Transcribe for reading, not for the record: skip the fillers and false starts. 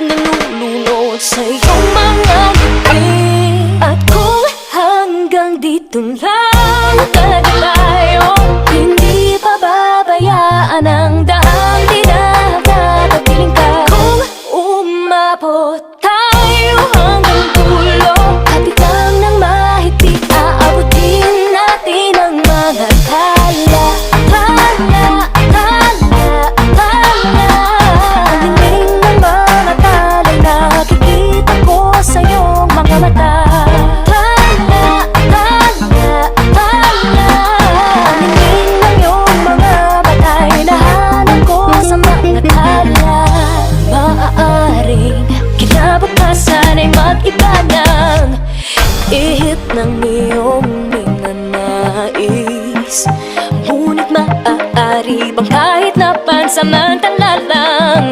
Nalulunod sa iyong mga ngiti. At kung hanggang dito lang talaga tayo, hindi pababayaan ang daang di nakakapiling ka. Kung umabot tayo hanggang dulo, hati lang ng mahigpit, aabutin natin ang mga tala. Tala, tala, tala. Ningning ng mga tala'y nakikita ko sa iyong mga mata. Tala, tala, tala. Ningning ng iyong mga mata'y nahanap ko sa mga tala. Maaaring kinabukasan ay mag-iba ng ihip ng iyong mga nais. Ngunit maaari bang kahit na pansamantala lang,